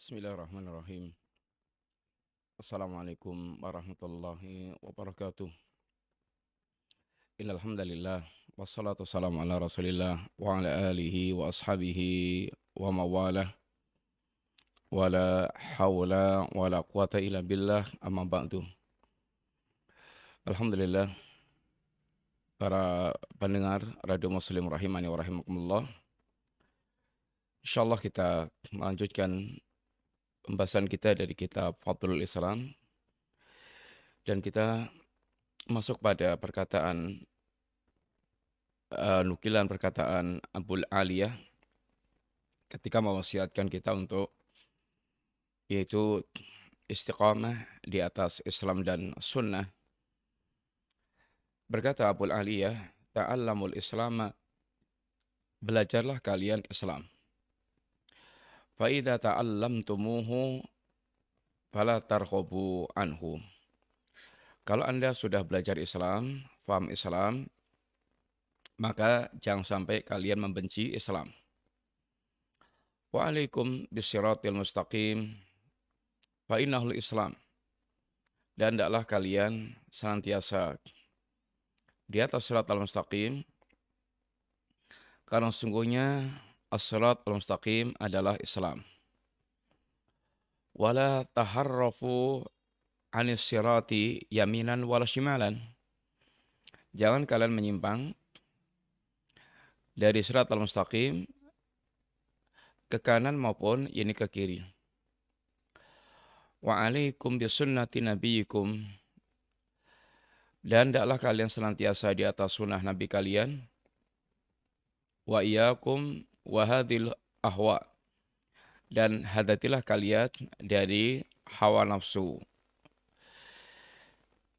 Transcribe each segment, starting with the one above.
Bismillahirrahmanirrahim. Assalamualaikum warahmatullahi wabarakatuh. Innal hamdalillah wassalatu wassalamu ala Rasulillah wa ala alihi wa ashabihi wa mawalah wala haula wala quwata illa billah amma ba'du. Alhamdulillah para pendengar Radio Muslim rahimani wa rahimakumullah. Insyaallah kita melanjutkan pembahasan kita dari kitab Fadlul Islam dan kita masuk pada nukilan perkataan Abul Aliyah ketika mewasiatkan kita untuk yaitu istiqamah di atas Islam dan Sunnah. Berkata Abul Aliyah, ta'allamul Islama, belajarlah kalian Islam. Fa idza ta'allamtumuhu fala targhabu anhu. Kalau Anda sudah belajar Islam, faham Islam, maka jangan sampai kalian membenci Islam. Wa alaikum bisiratil mustaqim fa innahul Islam. Dan hendaklah kalian senantiasa di atas siratal mustaqim, karena sungguhnya as-siratal mustaqim adalah Islam. Wala taharrafu anis sirati yaminan wala shimalan. Jangan kalian menyimpang dari siratal mustaqim ke kanan maupun ini ke kiri. Wa alaikum bisunnati nabiyikum. Dan hendaklah kalian senantiasa di atas sunnah Nabi kalian. Wa iyyakum wa hadhil ahwa. Dan hadatilah kalian dari hawa nafsu.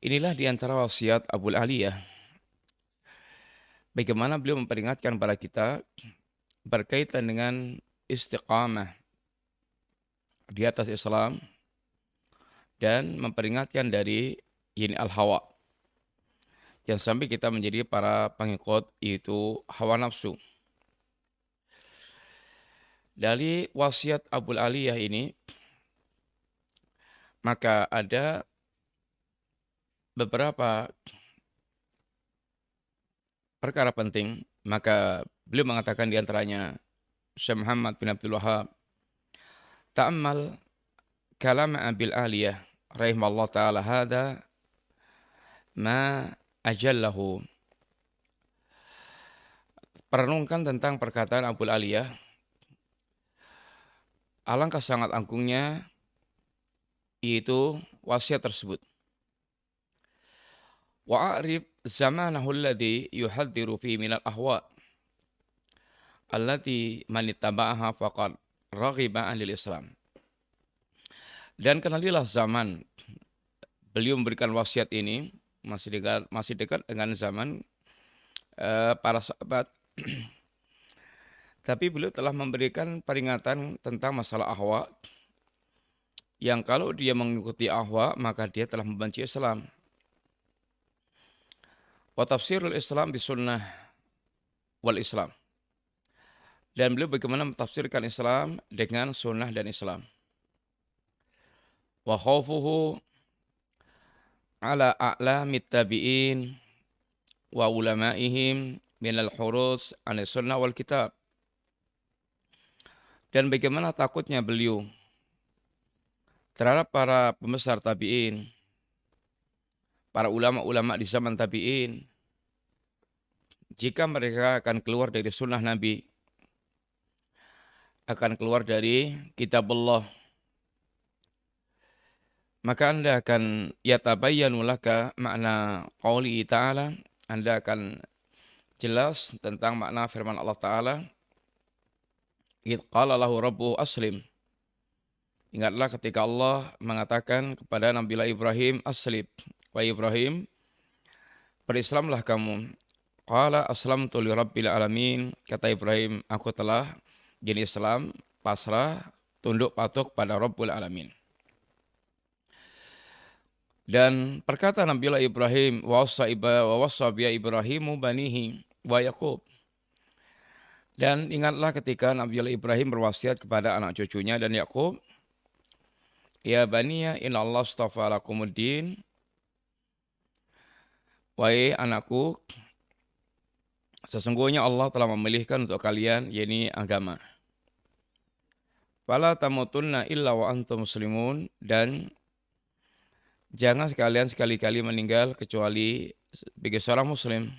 Inilah diantara wasiat Abul Aliyah. Bagaimana beliau memperingatkan pada kita berkaitan dengan istiqamah di atas Islam dan memperingatkan dari ini al-hawa. Jangan sampai kita menjadi para pengikut yaitu hawa nafsu. Dari wasiat Abul Aliyah ini, maka ada beberapa perkara penting. Maka beliau mengatakan diantaranya, Syekh Muhammad bin Abdul Wahab, ta'ammal kalam Abil Aliyah, rahimahullah ta'ala, hadha ma ajallahu. Perenungkan tentang perkataan Abul Aliyah, alangkah sangat agungnya yaitu wasiat tersebut. Wa'arif zamanahu alladhi yuhadziru fi minal ahwa allati man ittaba'aha faqad raghiba anil Islam. Dan kenalilah zaman, beliau memberikan wasiat ini masih dekat dengan zaman para sahabat. Tapi beliau telah memberikan peringatan tentang masalah ahwa, yang kalau dia mengikuti ahwa, maka dia telah membenci Islam. Wa tafsirul Islam bisunnah wal Islam. Dan beliau bagaimana mentafsirkan Islam dengan sunnah dan Islam. Wa khawfuhu ala a'lamit tabi'in wa ulama'ihim minal hurus anis sunnah wal kitab. Dan bagaimana takutnya beliau terhadap para pembesar tabi'in, para ulama-ulama di zaman tabi'in, jika mereka akan keluar dari sunnah Nabi, akan keluar dari kitab Allah, maka Anda akan yatabayyanu laka makna qauli ta'ala, Anda akan jelas tentang makna firman Allah Ta'ala, idh qala lahu rabbuhu aslim. Ingatlah ketika Allah mengatakan kepada Nabi Ibrahim, aslim, wa Ibrahim, berislamlah kamu. Qala aslamtu li rabbil alamin. Kata Ibrahim, aku telah jadi Islam, pasrah, tunduk patuh pada Rabbul Alamin. Dan perkataan Nabi Ibrahim, wa wassa biya Ibrahimu banihi wa Yaqub. Dan ingatlah ketika Nabi Ibrahim berwasiat kepada anak cucunya dan Yakub, Ya baniya inna Allah astafa lakumuddin. Wahai anakku, sesungguhnya Allah telah memilihkan untuk kalian yakni agama. Fala tamutunna illa wa antum muslimun, dan jangan sekalian sekali-kali meninggal kecuali sebagai seorang muslim.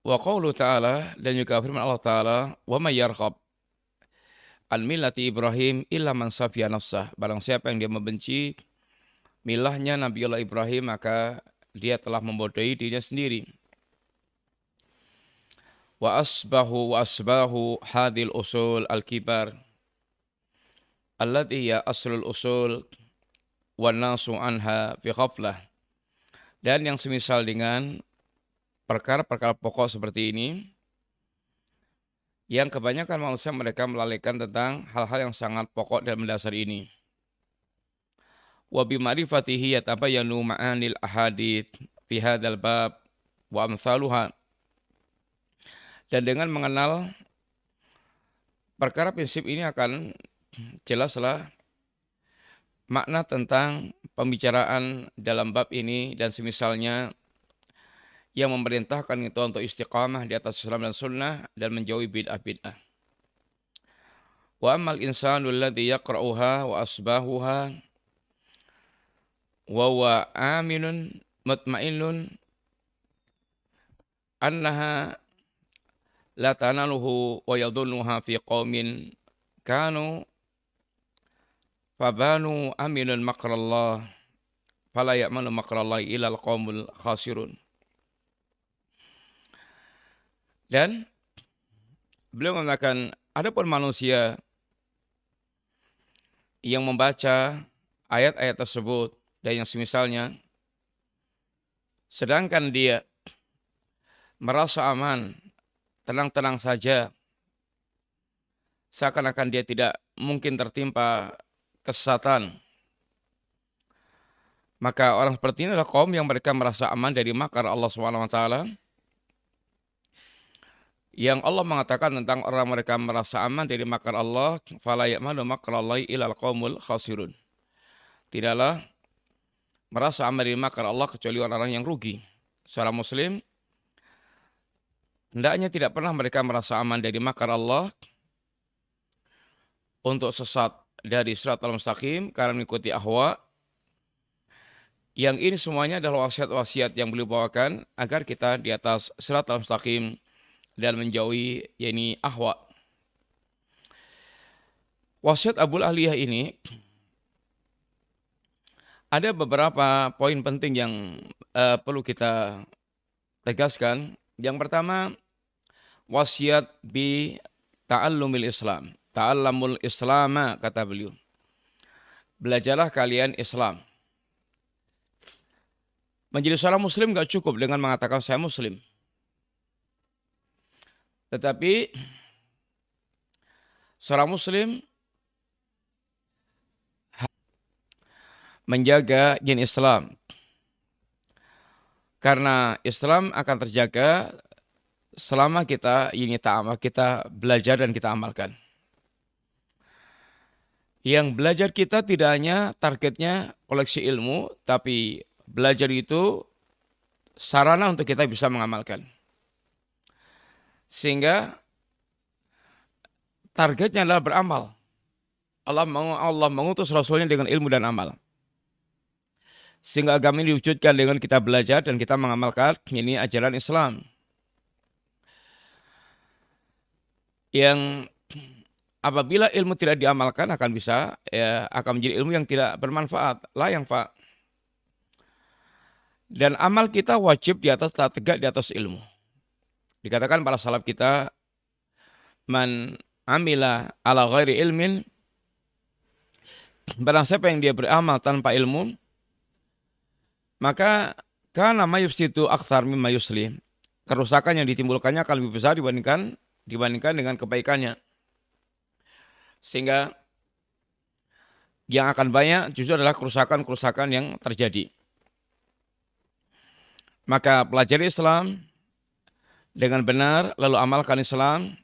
Wa qaulu ta'ala, dan juga firman Allah Ta'ala, wa may yarghab an millati Ibrahim illa man safiya nafsah. Barang siapa yang dia membenci milahnya Nabiullah Ibrahim, maka dia telah membodohi dirinya sendiri. Wa asbahu hadil usul al-kibar allati ya aslul usul wan nasu anha fi ghaflah. Dan yang semisal dengan perkara-perkara pokok seperti ini, yang kebanyakan manusia mereka melalaikan tentang hal-hal yang sangat pokok dan mendasar ini. Wa bi ma'rifatihi yatabayyanu ma'anil ahadits fi hadzal bab wa amsaluha. Dan dengan mengenal perkara prinsip ini akan jelaslah makna tentang pembicaraan dalam bab ini dan semisalnya, yang memerintahkan kita untuk istiqamah di atas Islam dan Sunnah dan menjauhi bid'ah-bid'ah. Wa ammal insanu alladhi yaqra'uha wa asbahuha wa huwa aminun mutmainnun annaha la tanaluhu wa yadhunnuha fi qaumin kanu fabanu aminun makrallah fala ya'manu makrallahi illa al-qaumul khasirun. Dan beliau mengatakan, adapun manusia yang membaca ayat-ayat tersebut dan yang semisalnya, sedangkan dia merasa aman, tenang-tenang saja, seakan-akan dia tidak mungkin tertimpa kesesatan, maka orang seperti ini adalah kaum yang mereka merasa aman dari makar Allah SWT, yang Allah mengatakan tentang orang mereka merasa aman dari makar Allah, fala ya'manu makrallahi illal qaumul khasirun. Tidaklah merasa aman dari makar Allah kecuali orang-orang yang rugi. Seorang muslim hendaknya tidak pernah mereka merasa aman dari makar Allah untuk sesat dari siratal mustaqim karena mengikuti ahwa. Yang ini semuanya adalah wasiat-wasiat yang beliau bawakan agar kita di atas siratal mustaqim dan menjauhi yakni ahwa. Wasiat Abul Aliyah ini ada beberapa poin penting yang perlu kita tegaskan. Yang pertama, wasiat bi ta'allumil Islam. Ta'allamul Islama, kata beliau. Belajarlah kalian Islam. Menjadi seorang muslim gak cukup dengan mengatakan saya muslim. Tetapi seorang muslim menjaga din Islam. Karena Islam akan terjaga selama kita belajar dan kita amalkan. Yang belajar kita tidak hanya targetnya koleksi ilmu, tapi belajar itu sarana untuk kita bisa mengamalkan. Sehingga targetnya adalah beramal. Allah mengutus Rasulnya dengan ilmu dan amal. Sehingga agama ini diwujudkan dengan kita belajar dan kita mengamalkan ini ajaran Islam. Yang apabila ilmu tidak diamalkan akan menjadi ilmu yang tidak bermanfaat, la yanfa. Dan amal kita wajib tegak di atas ilmu. Dikatakan para salaf kita, man amila ala ghairi ilmin, barang siapa yang dia beramal tanpa ilmu, maka kana ma yufsidu akthar mimma yuslih. Kerusakan yang ditimbulkannya akan lebih besar dibandingkan dengan kebaikannya. Sehingga yang akan banyak justru adalah kerusakan-kerusakan yang terjadi. Maka pelajari Islam dengan benar, lalu amalkan Islam,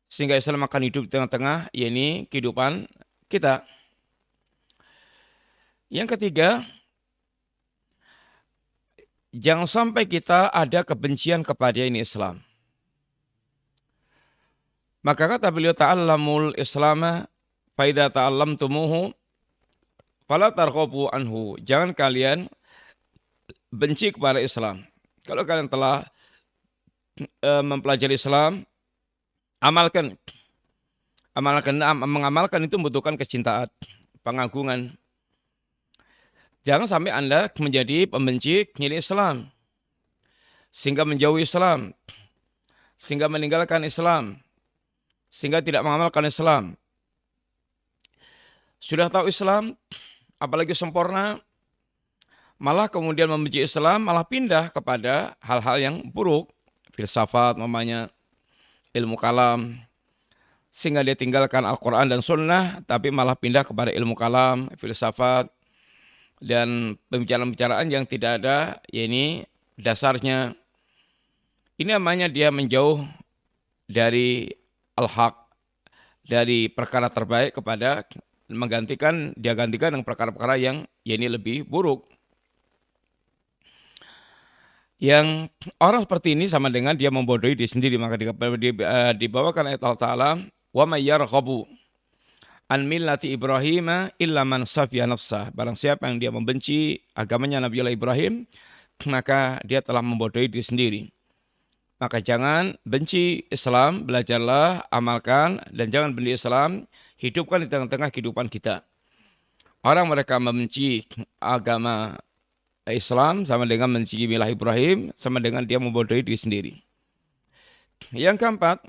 Sehingga Islam akan hidup di tengah-tengah, yakni kehidupan kita. Yang ketiga, jangan sampai kita ada kebencian kepada ini Islam. Maka kata beliau, ta'allamul islama fa idza ta'allamtumuhu fala targhabu anhu. Jangan kalian benci kepada Islam. Kalau kalian telah mempelajari Islam, amalkan. Mengamalkan itu membutuhkan kecintaan, pengagungan. Jangan sampai Anda menjadi pembenci nilai Islam, sehingga menjauhi Islam, sehingga meninggalkan Islam, sehingga tidak mengamalkan Islam. Sudah tahu Islam, apalagi sempurna, malah kemudian membenci Islam, malah pindah kepada hal-hal yang buruk, filsafat, namanya ilmu kalam, sehingga dia tinggalkan Al-Quran dan Sunnah, tapi malah pindah kepada ilmu kalam, filsafat, dan pembicaraan-pembicaraan yang tidak ada, yakni dasarnya. Ini namanya dia menjauh dari al-haq, dari perkara terbaik kepada dia gantikan dengan perkara-perkara yang yakni lebih buruk. Yang orang seperti ini sama dengan dia membodohi diri sendiri, maka dibawakan ayat Allah Ta'ala, wa may yarghabu an millati Ibrahim illa man safiya nafsah. Barang siapa yang dia membenci agamanya Nabiullah Ibrahim, maka dia telah membodohi diri sendiri. Maka jangan benci Islam, belajarlah, amalkan, dan jangan benci Islam, hidupkan di tengah-tengah kehidupan kita. Orang mereka membenci agama Islam sama dengan membenci milah Ibrahim, sama dengan dia membodohi diri sendiri. Yang keempat,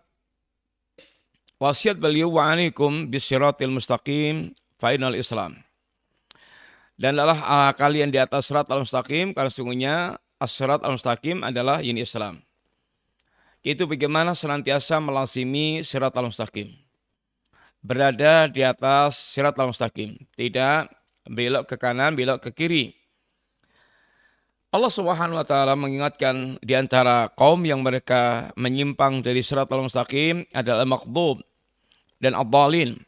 wasiat beliau, wa'alaikum bisiratil mustaqim fainal Islam. Dan adalah kalian di atas sirat al-mustaqim, karena sesungguhnya as-sirat al-mustaqim adalah ini Islam. Itu bagaimana senantiasa melazimi sirat al-mustaqim. Berada di atas sirat al-mustaqim. Tidak belok ke kanan, belok ke kiri. Allah Subhanahu wa Ta'ala mengingatkan di antara kaum yang mereka menyimpang dari sirat al-mustaqim adalah al-maghdub dan ad-dhalin.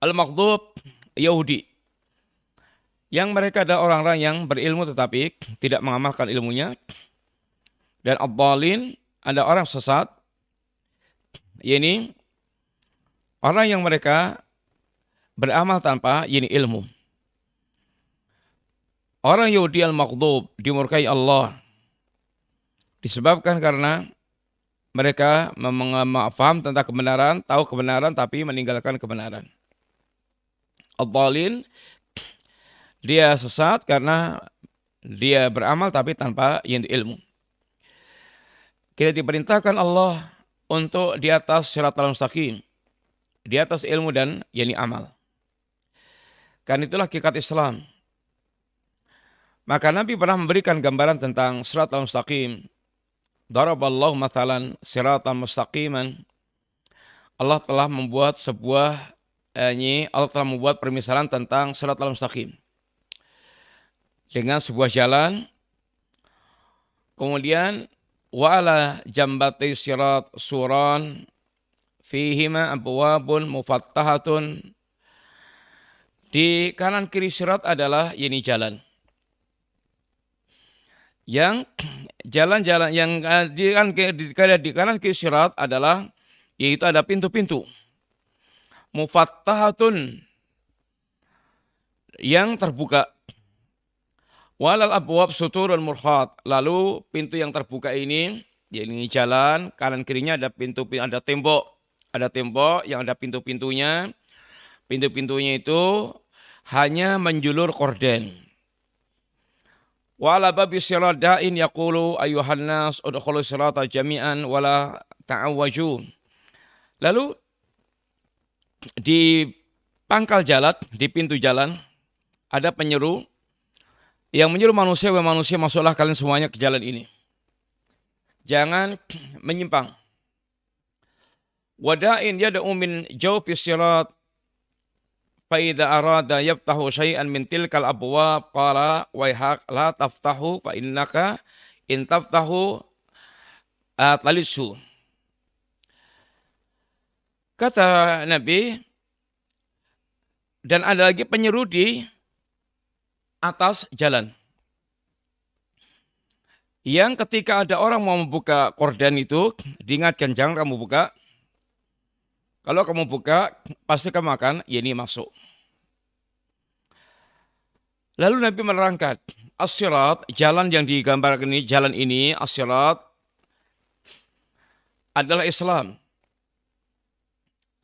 Al-maghdub Yahudi, yang mereka adalah orang-orang yang berilmu tetapi tidak mengamalkan ilmunya. Dan ad-dhalin ada orang sesat, yakni orang yang mereka beramal tanpa ilmu. Orang Yahudi al-maghdub dimurkai Allah disebabkan karena mereka faham tentang kebenaran, tahu kebenaran tapi meninggalkan kebenaran. Ad-dhalin dia sesat karena dia beramal tapi tanpa ilmu. Kita diperintahkan Allah untuk di atas siratal mustaqim, di atas ilmu dan amal. Karena itulah hakikat Islam. Maka Nabi pernah memberikan gambaran tentang siratal mustaqim. Daraballahu mathalan siratan mustaqiman. Allah telah membuat Allah telah membuat permisalan tentang siratal mustaqim. Dengan sebuah jalan, kemudian wa'ala jambati sirat suran fihima abwabun mufattahatun. Di kanan kiri sirat adalah jalan. Yang jalan-jalan yang di kanan kiri sirat adalah yaitu ada pintu-pintu. Mufattahatun yang terbuka. Walal abwab suturul murkhat. Lalu pintu yang terbuka ini jalan, kanan kirinya ada ada tembok. Ada tembok yang ada pintu-pintunya. Pintu-pintunya itu hanya menjulur korden. Wa ala babi sirat da'in yaqulu ayyuhan nas udkhulu sirata jami'an wala ta'awwaju. Lalu di pangkal jalan, di pintu jalan ada penyeru yang menyuruh manusia, masuklah kalian semuanya ke jalan ini. Jangan menyimpang. Wada'in yad'u min jawfis sirat فَإِذَا أَرَادَ يَفْتَحُ شَيْئًا مِنْ تِلْكَ الْأَبْوَابِ قَالَ وَيْحَكَ لَا تَفْتَحُ فَإِنَّكَ إِنْ تَفْتَحُ تَلِجْهُ. Kata Nabi, dan ada lagi penyeru di atas jalan. Yang ketika ada orang mau membuka korden itu, diingatkan jangan kamu buka. Kalau kamu buka, pasti kamu akan ini masuk. Lalu Nabi menerangkan, as-sirat, jalan yang digambarkan ini, jalan ini, as-sirat, adalah Islam.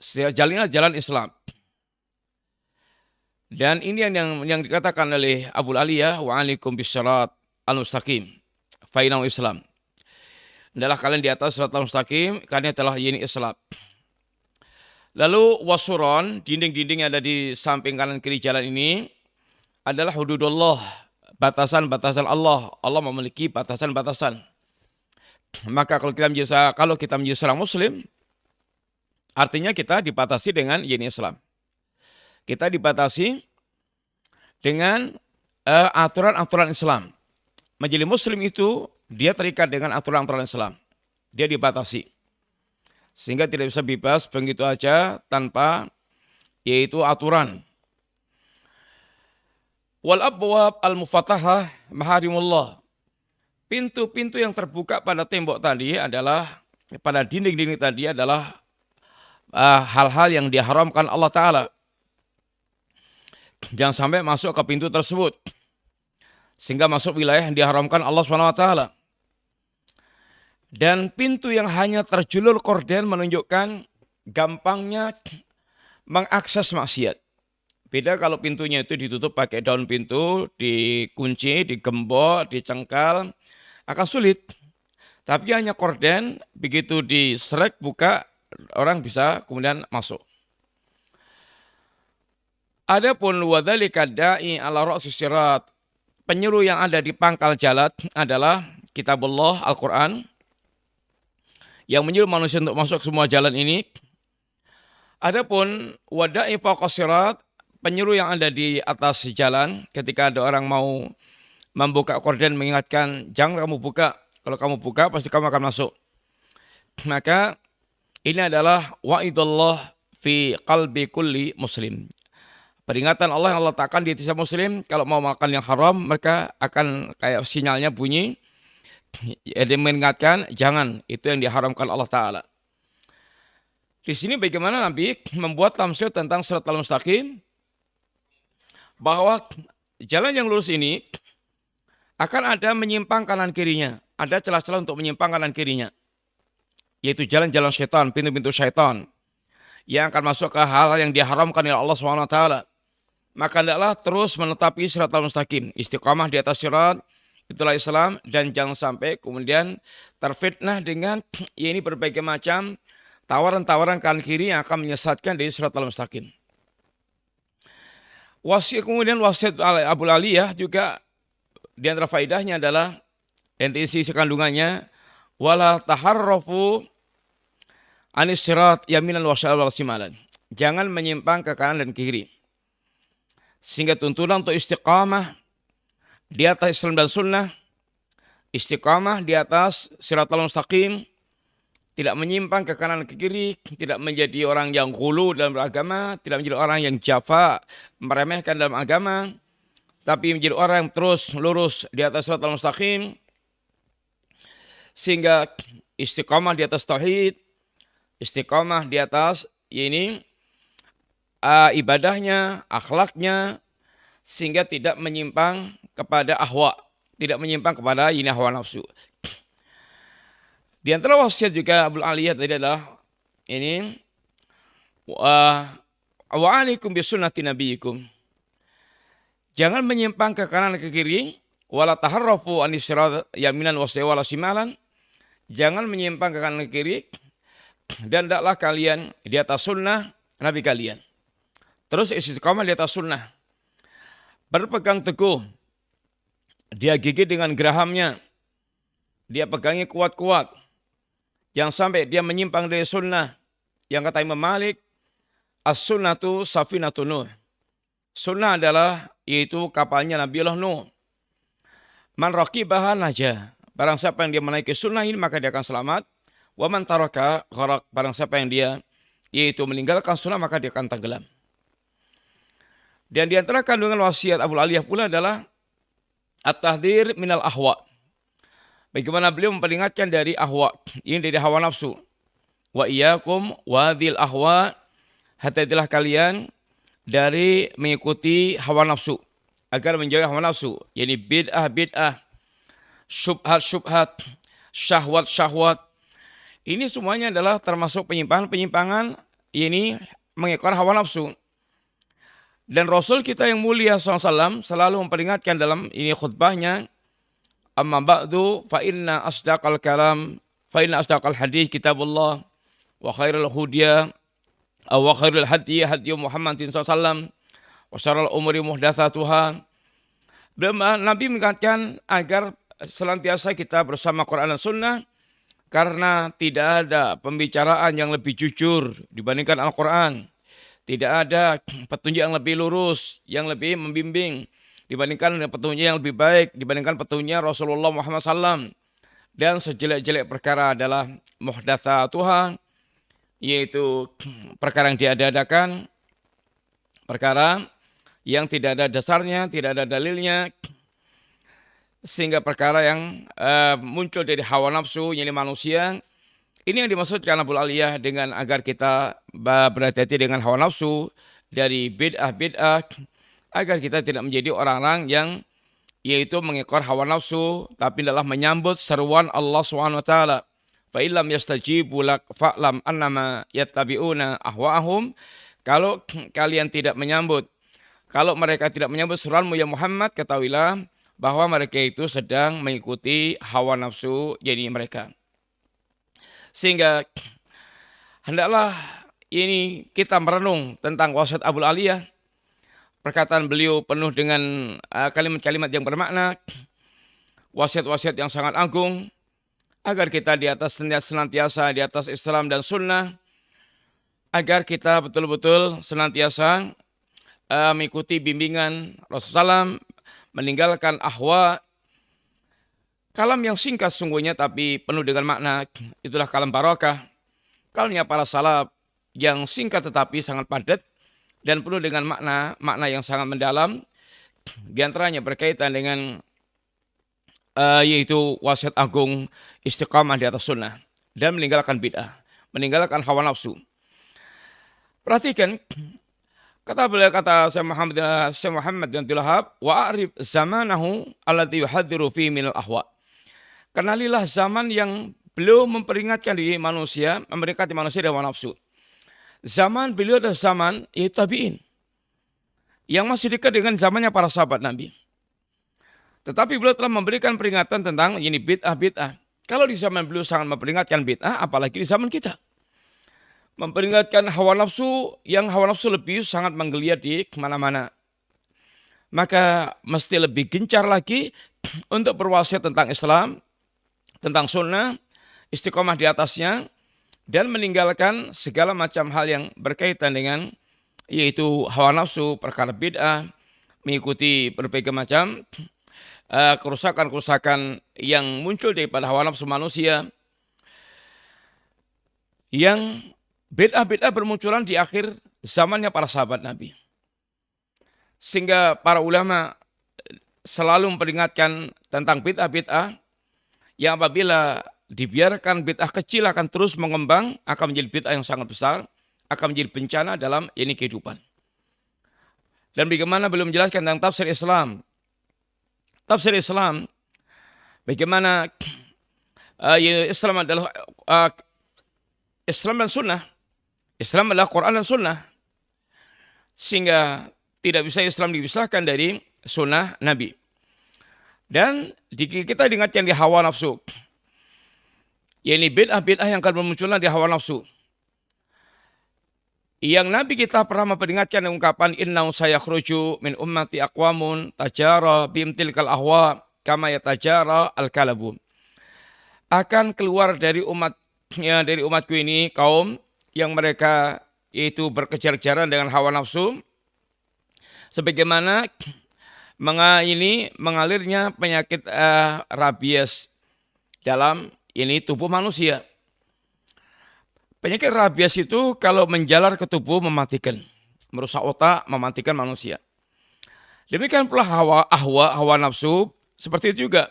Jalannya jalan Islam. Dan ini yang dikatakan oleh Abu Aliyah, wa alaikum bis-sirat al-mustaqim, fainau Islam. Adalah kalian di atas sirat al-mustaqim, karena telah ini Islam. Lalu wasuron, dinding-dinding yang ada di samping kanan kiri jalan ini, adalah hududullah, batasan-batasan Allah. Allah memiliki batasan-batasan. Maka kalau kita menjadi seorang muslim, artinya kita dibatasi dengan ini Islam. Kita dibatasi dengan aturan-aturan Islam. Menjadi muslim itu, dia terikat dengan aturan-aturan Islam. Dia dibatasi. Sehingga tidak bisa bebas begitu aja tanpa yaitu aturan. Wal abwab al-mufatahah maharimullah. Pintu-pintu yang terbuka pada tembok tadi adalah, pada dinding-dinding tadi adalah hal-hal yang diharamkan Allah Ta'ala. Jangan sampai masuk ke pintu tersebut. Sehingga masuk wilayah yang diharamkan Allah SWT. Dan pintu yang hanya terjulur korden menunjukkan gampangnya mengakses maksiat. Beda kalau pintunya itu ditutup pakai daun pintu, dikunci, digembok, dicengkal, akan sulit. Tapi hanya korden, begitu diserek buka, orang bisa kemudian masuk. Adapun wadzalika da'i ala ra'sis sirat, penyeru yang ada di pangkal jalan adalah kitabullah Al-Quran, yang menyuruh manusia untuk masuk semua jalan ini. Adapun wada'i fawqas sirat, penyeru yang ada di atas jalan, ketika ada orang mau membuka korden mengingatkan, jangan kamu buka. Kalau kamu buka, pasti kamu akan masuk. Maka ini adalah wa'idullah fi qalbi kulli muslim. Peringatan Allah yang Allah letakkan di hati setiap muslim, kalau mau makan yang haram, mereka akan kayak sinyalnya bunyi, dia mengingatkan, jangan, itu yang diharamkan Allah Ta'ala. Di sini bagaimana Nabi membuat tamsil tentang sirat al-mustaqim, bahwa jalan yang lurus ini akan ada menyimpang kanan kirinya, ada celah-celah untuk menyimpang kanan kirinya, yaitu jalan-jalan syaitan, pintu-pintu syaitan, yang akan masuk ke hal yang diharamkan oleh Allah SWT. Maka hendaklah terus menetapi sirat al-mustaqim, istiqamah di atas sirat, itulah Islam, dan jangan sampai kemudian terfitnah dengan ini berbagai macam tawaran-tawaran kanan kiri yang akan menyesatkan dari sirat al-mustaqim. Kemudian wasiat Abu Aliyah juga di antara faidahnya adalah isi kandungannya, wala taharrafu anis sirat yaminan wa shimalan. Jangan menyimpang ke kanan dan kiri. Sehingga tuntunan untuk istiqamah di atas Islam dan Sunnah, istiqamah di atas siratal mustaqim, tidak menyimpang ke kanan ke kiri, tidak menjadi orang yang ghulu dalam beragama, tidak menjadi orang yang jafa, meremehkan dalam agama, tapi menjadi orang yang terus lurus di atas siratal mustaqim, sehingga istiqamah di atas tauhid, istiqamah di atas ini ibadahnya, akhlaknya, sehingga tidak menyimpang kepada ahwa, tidak menyimpang kepada ini hawa nafsu. Di antara wasiat juga Abu Aliyah tadi adalah ini wa alaikum bisunnati nabiyikum. Jangan menyimpang ke kanan ke kiri, wala taharrafu anis sirat yaminan wa shimalan. Jangan menyimpang ke kanan ke kiri, dan hendaklah kalian di atas sunnah Nabi kalian. Terus istiqamah di atas sunnah. Berpegang teguh. Dia gigit dengan gerahamnya. Dia pegangnya kuat-kuat. Jangan sampai dia menyimpang dari sunnah. Yang kata Imam Malik, as-sunnatu safinatun Nuh. Sunnah adalah yaitu kapalnya Nabiullah Nuh. Man raqibaha najah. Barang siapa yang dia menaiki sunnah ini maka dia akan selamat. Wa man taraka gharaq. Barang siapa yang dia yaitu meninggalkan sunnah, maka dia akan tenggelam. Dan di antara kandungan wasiat Abul Aliyah pula adalah at-tahdhir minal ahwa. Bagaimana beliau memperingatkan dari ahwa, ini dari hawa nafsu. Wa iyyakum wadhil ahwa, hati-hatilah kalian dari mengikuti hawa nafsu, agar menjauhi hawa nafsu, yakni bid'ah-bid'ah, syubhat-syubhat, syahwat-syahwat. Ini semuanya adalah termasuk penyimpangan-penyimpangan, ini mengekor hawa nafsu. Dan Rasul kita yang mulia SAW selalu memperingatkan dalam ini khutbahnya, amma ba'du fa inna asdaqal hadith kitabullah wa khairul hudya wa khairul hadi Muhammadin SAW wa syarrul umuri muhdatsatuha. Nabi mengingatkan agar senantiasa kita bersama Quran dan Sunnah, karena tidak ada pembicaraan yang lebih jujur dibandingkan Al-Quran. Tidak ada petunjuk yang lebih lurus, yang lebih membimbing dibandingkan petunjuk yang lebih baik, dibandingkan petunjuknya Rasulullah Muhammad SAW. Dan sejelek-jelek perkara adalah muhdatsatuha, yaitu perkara yang diada-adakan, perkara yang tidak ada dasarnya, tidak ada dalilnya, sehingga perkara yang muncul dari hawa nafsu, yakni manusia. Ini yang dimaksudkan Abul Aliyah dengan agar kita berhati-hati dengan hawa nafsu dari bid'ah-bid'ah, agar kita tidak menjadi orang-orang yang yaitu mengekor hawa nafsu, tapi adalah menyambut seruan Allah SWT. Fa illam yastajibu lak fa'lam annama yattabi'una ahwa'ahum. Kalau kalian tidak menyambut, kalau mereka tidak menyambut seruanmu ya Muhammad, ketahuilah bahwa mereka itu sedang mengikuti hawa nafsu jadi mereka. Sehingga hendaklah ini kita merenung tentang wasiat Abul Aliyah. Perkataan beliau penuh dengan kalimat-kalimat yang bermakna, wasiat-wasiat yang sangat agung, agar kita di atas senantiasa di atas Islam dan Sunnah, agar kita betul-betul senantiasa mengikuti bimbingan Rasulullah SAW, meninggalkan ahwa. Kalam yang singkat sungguhnya tapi penuh dengan makna, itulah kalam barakah. Kalamnya para salaf yang singkat tetapi sangat padat dan penuh dengan makna yang sangat mendalam. Di antaranya berkaitan dengan yaitu wasiat agung istiqamah di atas sunnah dan meninggalkan bid'ah, meninggalkan hawa nafsu. Perhatikan kata Syekh Muhammad bin Abdul Wahhab, wa arif zamanahu alladhi yuhadziru fi minal ahwa. Kenalilah zaman yang beliau memperingatkan diri manusia, memperingati manusia dari hawa nafsu. Zaman beliau adalah zaman yaitu tabi'in, yang masih dekat dengan zamannya para sahabat Nabi. Tetapi beliau telah memberikan peringatan tentang ini bid'ah-bid'ah. Kalau di zaman beliau sangat memperingatkan bid'ah, apalagi di zaman kita. Memperingatkan hawa nafsu, yang hawa nafsu lebih sangat menggeliat di kemana-mana. Maka mesti lebih gencar lagi untuk berwasiat tentang Islam, tentang sunnah, istiqomah di atasnya, dan meninggalkan segala macam hal yang berkaitan dengan yaitu hawa nafsu, perkara bid'ah, mengikuti berbagai macam kerusakan-kerusakan yang muncul daripada hawa nafsu manusia, yang bid'ah-bid'ah bermunculan di akhir zamannya para sahabat Nabi. Sehingga para ulama selalu memperingatkan tentang bid'ah-bid'ah yang apabila dibiarkan bid'ah kecil akan terus mengembang, akan menjadi bid'ah yang sangat besar, akan menjadi bencana dalam ini kehidupan. Dan bagaimana beliau menjelaskan tentang tafsir Islam. Tafsir Islam, bagaimana Islam adalah Islam dan Sunnah. Islam adalah Quran dan Sunnah. Sehingga tidak bisa Islam dipisahkan dari Sunnah Nabi. Dan kita diingatkan di hawa nafsu. Ini bid'ah-bid'ah yang akan bermunculan di hawa nafsu. Yang Nabi kita pernah memperingatkan dengan ungkapan innahu sayakhruju min ummati aqwamun tajara bimtilkal ahwa kama yatajara al-kalabu. Akan keluar dari umatku ini kaum yang mereka itu berkejar-kejaran dengan hawa nafsu, sebagaimana mengalirnya penyakit rabies dalam ini tubuh manusia. Penyakit rabies itu kalau menjalar ke tubuh mematikan, merusak otak, mematikan manusia. Demikian pula hawa nafsu, seperti itu juga.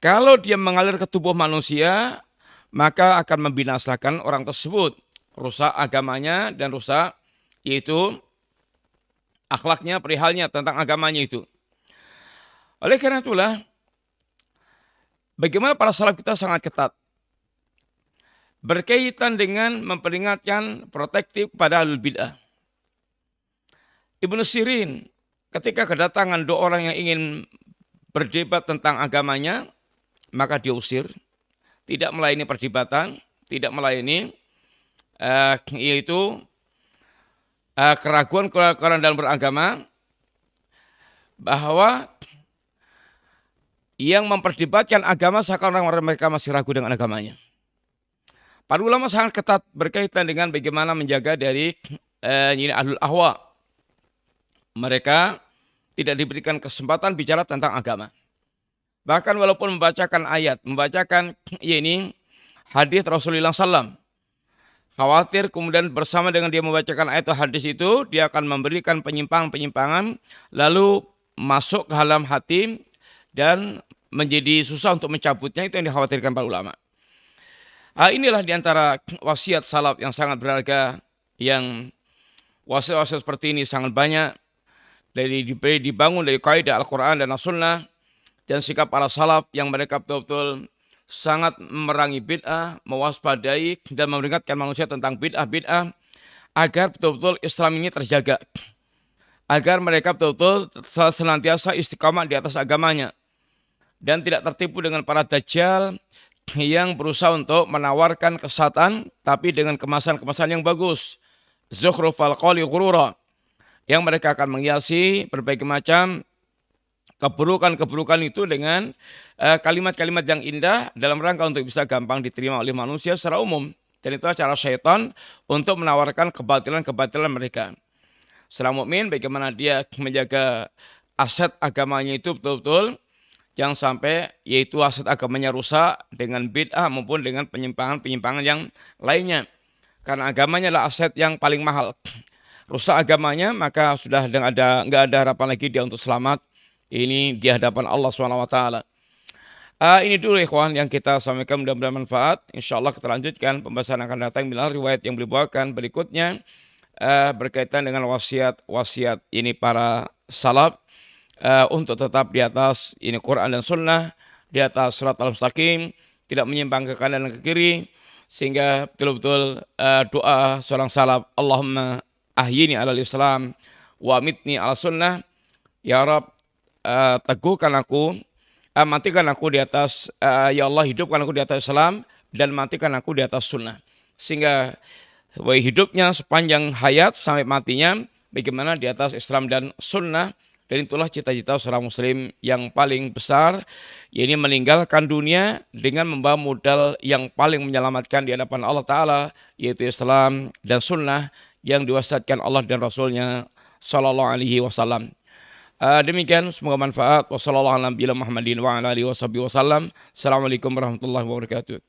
Kalau dia mengalir ke tubuh manusia, maka akan membinasakan orang tersebut. Rusak agamanya dan rusak yaitu akhlaknya, perihalnya tentang agamanya itu. Oleh karena itulah, bagaimana para salaf kita sangat ketat. Berkaitan dengan memperingatkan protektif pada ahlul bid'ah. Ibnu Sirin ketika kedatangan dua orang yang ingin berdebat tentang agamanya, maka diusir. Tidak melayani perdebatan, tidak melayani yaitu keraguan dalam beragama, bahwa yang memperdebatkan agama seakan orang mereka masih ragu dengan agamanya. Para ulama sangat ketat berkaitan dengan bagaimana menjaga dari ahlul ahwa. Mereka tidak diberikan kesempatan bicara tentang agama. Bahkan walaupun membacakan ayat, membacakan hadis Rasulullah SAW, khawatir kemudian bersama dengan dia membacakan ayat atau hadis itu, dia akan memberikan penyimpangan, lalu masuk ke dalam hati dan menjadi susah untuk mencabutnya. Itu yang dikhawatirkan para ulama. Inilah diantara wasiat salaf yang sangat berharga, yang wasiat-wasiat seperti ini sangat banyak, dibangun dari kaidah Al-Quran dan As-Sunnah, dan sikap para salaf yang mereka betul-betul sangat memerangi bid'ah, mewaspadai dan memperingatkan manusia tentang bid'ah, agar betul-betul Islam ini terjaga, agar mereka betul-betul senantiasa istiqamah di atas agamanya, dan tidak tertipu dengan para dajjal yang berusaha untuk menawarkan kesesatan tapi dengan kemasan-kemasan yang bagus, zukhrufal qawli ghurura, yang mereka akan menghiasi berbagai macam keburukan itu dengan kalimat-kalimat yang indah dalam rangka untuk bisa gampang diterima oleh manusia secara umum. Dan itulah cara syaitan untuk menawarkan kebatilan-kebatilan mereka. Seorang mukmin bagaimana dia menjaga aset agamanya itu betul-betul, jangan sampai yaitu aset agamanya rusak dengan bid'ah maupun dengan penyimpangan yang lainnya. Karena agamanya adalah aset yang paling mahal. Rusak agamanya, maka sudah nggak ada harapan lagi dia untuk selamat ini di hadapan Allah SWT. Ini dulu ikhwan yang kita sampaikan, mudah-mudahan manfaat. InsyaAllah kita lanjutkan pembahasan akan datang bila riwayat yang beliau bawakan berikutnya berkaitan dengan wasiat ini para salaf untuk tetap di atas ini Quran dan Sunnah, di atas surat al-mustaqim, tidak menyimpang ke kanan dan ke kiri, sehingga betul-betul doa seorang salaf, Allahumma ahyini alal Islam wa amitni ala sunnah, ya Rab, teguhkan aku, matikan aku di atas, ya Allah hidupkan aku di atas Islam dan matikan aku di atas sunnah, sehingga hidupnya sepanjang hayat sampai matinya bagaimana di atas Islam dan sunnah. Dan itulah cita-cita seorang muslim yang paling besar, yaitu meninggalkan dunia dengan membawa modal yang paling menyelamatkan di hadapan Allah Ta'ala, yaitu Islam dan sunnah yang diwasiatkan Allah dan Rasulnya Sallallahu Alaihi Wasallam. Demikian, semoga manfaat. Wassalamualaikum warahmatullahi wabarakatuh.